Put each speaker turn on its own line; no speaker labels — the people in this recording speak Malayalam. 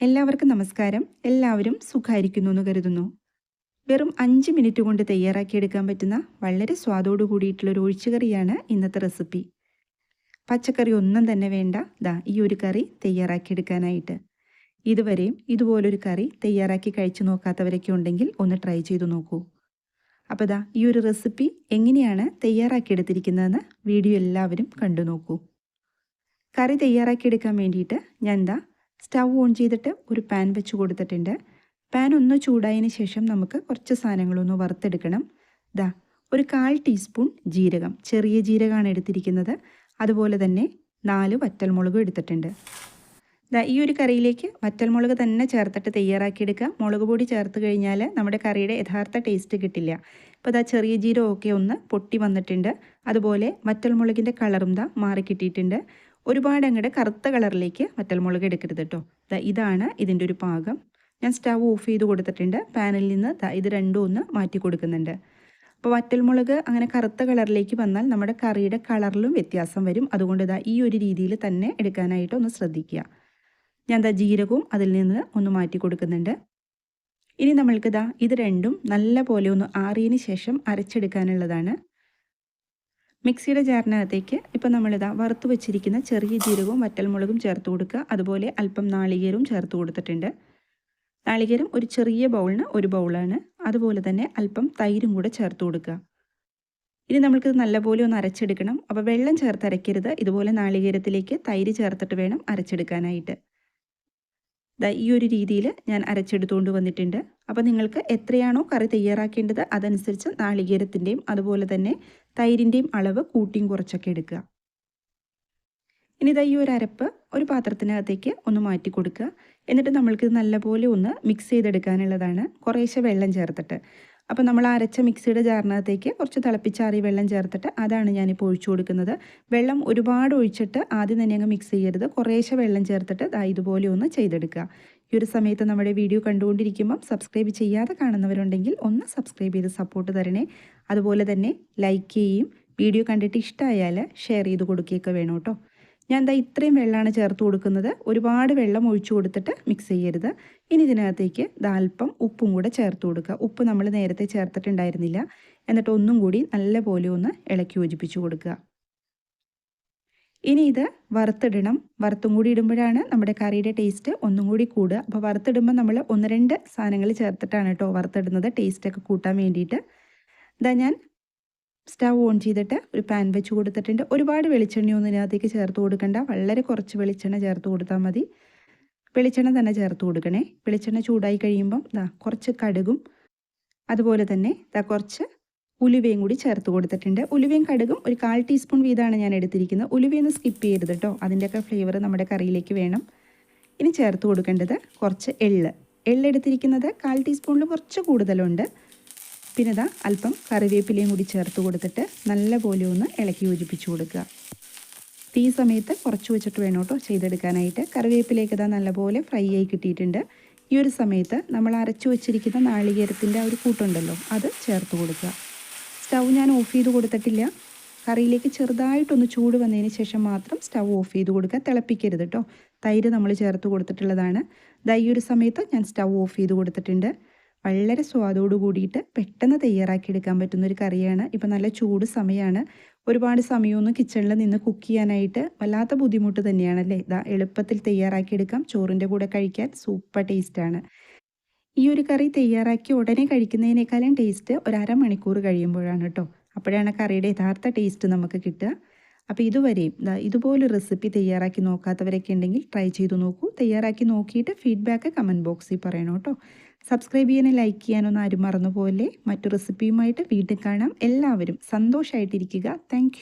എല്ലാവർക്കും നമസ്കാരം. എല്ലാവരും സുഖായിരിക്കുന്നു എന്ന് കരുതുന്നു. വെറും 5 മിനിറ്റ് കൊണ്ട് തയ്യാറാക്കിയെടുക്കാൻ പറ്റുന്ന വളരെ സ്വാദോടു കൂടിയിട്ടുള്ളൊരു ഒഴിച്ചുകറിയാണ് ഇന്നത്തെ റെസിപ്പി. പച്ചക്കറി ഒന്നും തന്നെ വേണ്ട ഈ ഒരു കറി തയ്യാറാക്കിയെടുക്കാനായിട്ട്. ഇതുവരെയും ഇതുപോലൊരു കറി തയ്യാറാക്കി കഴിച്ചു നോക്കാത്തവരൊക്കെ ഉണ്ടെങ്കിൽ ഒന്ന് ട്രൈ ചെയ്തു നോക്കൂ. അപ്പോൾ ഈ ഒരു റെസിപ്പി എങ്ങനെയാണ് തയ്യാറാക്കിയെടുത്തിരിക്കുന്നതെന്ന് വീഡിയോ എല്ലാവരും കണ്ടു നോക്കൂ. കറി തയ്യാറാക്കിയെടുക്കാൻ വേണ്ടിയിട്ട് ഞാൻ സ്റ്റൗ ഓൺ ചെയ്തിട്ട് ഒരു പാൻ വെച്ച് കൊടുത്തിട്ടുണ്ട്. പാൻ ഒന്ന് ചൂടായതിന് ശേഷം നമുക്ക് കുറച്ച് സാധനങ്ങളൊന്ന് വറുത്തെടുക്കണം. ഒരു 1/4 ടീസ്പൂൺ ജീരകം, ചെറിയ ജീരകമാണ് എടുത്തിരിക്കുന്നത്. അതുപോലെ തന്നെ 4 വറ്റൽമുളകും എടുത്തിട്ടുണ്ട്. ഈ ഒരു കറിയിലേക്ക് വറ്റൽമുളക് തന്നെ ചേർത്തിട്ട് തയ്യാറാക്കിയെടുക്കുക. മുളക് പൊടി ചേർത്ത് കഴിഞ്ഞാൽ നമ്മുടെ കറിയുടെ യഥാർത്ഥ ടേസ്റ്റ് കിട്ടില്ല. ഇപ്പോൾ ചെറിയ ജീരകമൊക്കെ ഒന്ന് പൊട്ടി വന്നിട്ടുണ്ട്. അതുപോലെ വറ്റൽമുളകിൻ്റെ കളറും മാറി കിട്ടിയിട്ടുണ്ട്. ഒരുപാട് അങ്ങോട്ട് കറുത്ത കളറിലേക്ക് വറ്റൽമുളക് എടുക്കരുത് കേട്ടോ. ഇതാണ് ഇതിൻ്റെ ഒരു പാകം. ഞാൻ സ്റ്റവ് ഓഫ് ചെയ്ത് കൊടുത്തിട്ടുണ്ട്. പാനിൽ നിന്ന് ഇത് രണ്ടും ഒന്ന് മാറ്റി കൊടുക്കുന്നുണ്ട്. അപ്പോൾ വറ്റൽമുളക് അങ്ങനെ കറുത്ത കളറിലേക്ക് വന്നാൽ നമ്മുടെ കറിയുടെ കളറിലും വ്യത്യാസം വരും. അതുകൊണ്ട് ഈ ഒരു രീതിയിൽ തന്നെ എടുക്കാനായിട്ട് ഒന്ന് ശ്രദ്ധിക്കുക. ഞാൻ ജീരകവും അതിൽ നിന്ന് ഒന്ന് മാറ്റി കൊടുക്കുന്നുണ്ട്. ഇനി നമ്മൾക്ക് ഇത് രണ്ടും നല്ല പോലെ ഒന്ന് ആറിയതിന് ശേഷം അരച്ചെടുക്കാനുള്ളതാണ്. മിക്സിയുടെ ജാറിനകത്തേക്ക് ഇപ്പോൾ നമ്മളിതാ വറുത്ത് വെച്ചിരിക്കുന്ന ചെറിയ ജീരകവും വറ്റൽമുളകും ചേർത്ത് കൊടുക്കുക. അതുപോലെ അല്പം നാളികേരവും ചേർത്ത് കൊടുത്തിട്ടുണ്ട്. നാളികേരം ഒരു ചെറിയ ബൗളിന് 1 ബൗളാണ്. അതുപോലെ തന്നെ അല്പം തൈരും കൂടെ ചേർത്ത് കൊടുക്കുക. ഇനി നമ്മൾക്കിത് നല്ലപോലെ ഒന്ന് അരച്ചെടുക്കണം. അപ്പോൾ വെള്ളം ചേർത്ത് അരയ്ക്കരുത്. ഇതുപോലെ നാളികേരത്തിലേക്ക് തൈര് ചേർത്തിട്ട് വേണം അരച്ചെടുക്കാനായിട്ട്. ഈ ഒരു രീതിയിൽ ഞാൻ അരച്ചെടുത്തുകൊണ്ട് വന്നിട്ടുണ്ട്. അപ്പോൾ നിങ്ങൾക്ക് എത്രയാണോ കറി തയ്യാറാക്കേണ്ടത് അതനുസരിച്ച് നാളികേരത്തിൻ്റെയും അതുപോലെ തന്നെ തൈരിൻ്റെയും അളവ് കൂട്ടിയും കുറച്ചൊക്കെ എടുക്കുക. ഇനി ഈ ഒരു അരപ്പ് ഒരു പാത്രത്തിനകത്തേക്ക് ഒന്ന് മാറ്റി കൊടുക്കുക. എന്നിട്ട് നമ്മൾക്ക് നല്ലപോലെ ഒന്ന് മിക്സ് ചെയ്തെടുക്കാനുള്ളതാണ്, കുറേശ്ശെ വെള്ളം ചേർത്തിട്ട്. അപ്പോൾ നമ്മൾ അരച്ച മിക്സിയുടെ ജാറിനകത്തേക്ക് കുറച്ച് തിളപ്പിച്ചാറിയ വെള്ളം ചേർത്തിട്ട് അതാണ് ഞാനിപ്പോൾ ഒഴിച്ചു കൊടുക്കുന്നത്. വെള്ളം ഒരുപാട് ഒഴിച്ചിട്ട് ആദ്യം തന്നെ അങ്ങ് മിക്സ് ചെയ്യരുത്. കുറേശ്ശെ വെള്ളം ചേർത്തിട്ട് ഇതുപോലെ ഒന്ന് ചെയ്തെടുക്കുക. ഈ ഒരു സമയത്ത് നമ്മുടെ വീഡിയോ കണ്ടുകൊണ്ടിരിക്കുമ്പം സബ്സ്ക്രൈബ് ചെയ്യാതെ കാണുന്നവരുണ്ടെങ്കിൽ ഒന്ന് സബ്സ്ക്രൈബ് ചെയ്ത് സപ്പോർട്ട് തരണേ. അതുപോലെ തന്നെ ലൈക്ക് ചെയ്യുകയും വീഡിയോ കണ്ടിട്ട് ഇഷ്ടമായാൽ ഷെയർ ചെയ്ത് കൊടുക്കുകയൊക്കെ വേണം കേട്ടോ. ഞാൻ ഇത്രയും വെള്ളമാണ് ചേർത്ത് കൊടുക്കുന്നത്. ഒരുപാട് വെള്ളം ഒഴിച്ചു കൊടുത്തിട്ട് മിക്സ് ചെയ്യരുത്. ഇനി ഇതിനകത്തേക്ക് അല്പം ഉപ്പും കൂടെ ചേർത്ത് കൊടുക്കുക. ഉപ്പ് നമ്മൾ നേരത്തെ ചേർത്തിട്ടുണ്ടായിരുന്നില്ല. എന്നിട്ട് ഒന്നും കൂടി നല്ലപോലെ ഒന്ന് ഇളക്കി യോജിപ്പിച്ച് കൊടുക്കുക. ഇനി ഇത് വറുത്തിടണം. വറുത്തും കൂടി ഇടുമ്പോഴാണ് നമ്മുടെ കറിയുടെ ടേസ്റ്റ് ഒന്നും കൂടി കൂടുക. അപ്പോൾ വറുത്തിടുമ്പോൾ നമ്മൾ 1-2 സാധനങ്ങൾ ചേർത്തിട്ടാണ് കേട്ടോ വറുത്തിടുന്നത്, ടേസ്റ്റൊക്കെ കൂട്ടാൻ വേണ്ടിയിട്ട്. ഞാൻ സ്റ്റവ് ഓൺ ചെയ്തിട്ട് ഒരു പാൻ വെച്ച് കൊടുത്തിട്ടുണ്ട്. ഒരുപാട് വെളിച്ചെണ്ണയൊന്നും ഇതിനകത്തേക്ക് ചേർത്ത് കൊടുക്കണ്ട. വളരെ കുറച്ച് വെളിച്ചെണ്ണ ചേർത്ത് കൊടുത്താൽ മതി. വെളിച്ചെണ്ണ തന്നെ ചേർത്ത് കൊടുക്കണേ. വെളിച്ചെണ്ണ ചൂടായി കഴിയുമ്പം കുറച്ച് കടുകും അതുപോലെ തന്നെ കുറച്ച് ഉലുവയും കൂടി ചേർത്ത് കൊടുത്തിട്ടുണ്ട്. ഉലുവയും കടുകും ഒരു 1/4 ടീസ്പൂൺ വീതമാണ് ഞാൻ എടുത്തിരിക്കുന്നത്. ഉലുവയൊന്ന് സ്കിപ്പ് ചെയ്യരുത് കേട്ടോ, അതിൻ്റെയൊക്കെ ഫ്ലേവർ നമ്മുടെ കറിയിലേക്ക് വേണം. ഇനി ചേർത്ത് കൊടുക്കേണ്ടത് കുറച്ച് എള്ളെടുത്തിരിക്കുന്നത് 1/4 ടീസ്പൂണിൽ കുറച്ച് കൂടുതലുണ്ട്. പിന്നെ അല്പം കറിവേപ്പിലയും കൂടി ചേർത്ത് കൊടുത്തിട്ട് നല്ലപോലെ ഒന്ന് ഇളക്കി യോജിപ്പിച്ച് കൊടുക്കുക. ഈ സമയത്ത് കുറച്ച് വെച്ചിട്ട് വേണം കേട്ടോ ചെയ്തെടുക്കാനായിട്ട്. കറിവേപ്പിലേക്ക് നല്ലപോലെ ഫ്രൈ ആയി കിട്ടിയിട്ടുണ്ട്. ഈ ഒരു സമയത്ത് നമ്മൾ അരച്ചു വെച്ചിരിക്കുന്ന നാളികേരത്തിൻ്റെ ഒരു കൂട്ടുണ്ടല്ലോ അത് ചേർത്ത് കൊടുക്കുക. സ്റ്റൗ ഞാൻ ഓഫ് ചെയ്ത് കൊടുത്തിട്ടില്ല. കറിയിലേക്ക് ചെറുതായിട്ടൊന്ന് ചൂട് വന്നതിന് ശേഷം മാത്രം സ്റ്റൗ ഓഫ് ചെയ്ത് കൊടുക്കുക. തിളപ്പിക്കരുത് കേട്ടോ. തൈര് നമ്മൾ ചേർത്ത് കൊടുത്തിട്ടുള്ളതാണ്. ഈ ഒരു സമയത്ത് ഞാൻ സ്റ്റൗ ഓഫ് ചെയ്ത് കൊടുത്തിട്ടുണ്ട്. വളരെ സ്വാദോട് കൂടിയിട്ട് പെട്ടെന്ന് തയ്യാറാക്കിയെടുക്കാൻ പറ്റുന്നൊരു കറിയാണ്. ഇപ്പം നല്ല ചൂട് സമയമാണ്. ഒരുപാട് സമയമൊന്നും കിച്ചണിൽ നിന്ന് കുക്ക് ചെയ്യാനായിട്ട് വല്ലാത്ത ബുദ്ധിമുട്ട് തന്നെയാണല്ലേ. എളുപ്പത്തിൽ തയ്യാറാക്കിയെടുക്കാം. ചോറിൻ്റെ കൂടെ കഴിക്കാൻ സൂപ്പർ ടേസ്റ്റാണ്. ഈ ഒരു കറി തയ്യാറാക്കി ഉടനെ കഴിക്കുന്നതിനേക്കാളും ടേസ്റ്റ് ഒരു അരമണിക്കൂർ കഴിയുമ്പോഴാണ് കേട്ടോ. അപ്പോഴാണ് കറിയുടെ യഥാർത്ഥ ടേസ്റ്റ് നമുക്ക് കിട്ടുക. അപ്പോൾ ഇതുവരെയും ഇതുപോലൊരു റെസിപ്പി തയ്യാറാക്കി നോക്കാത്തവരൊക്കെ ഉണ്ടെങ്കിൽ ട്രൈ ചെയ്ത് നോക്കൂ. തയ്യാറാക്കി നോക്കിയിട്ട് ഫീഡ്ബാക്ക് കമൻറ്റ് ബോക്സിൽ പറയണം കേട്ടോ. സബ്സ്ക്രൈബ് ചെയ്യാനും ലൈക്ക് ചെയ്യാനൊന്നും ആരും മറന്നുപോലെ. മറ്റു റെസിപ്പിയുമായിട്ട് വീണ്ടും കാണാം. എല്ലാവരും സന്തോഷമായിട്ടിരിക്കുക. താങ്ക്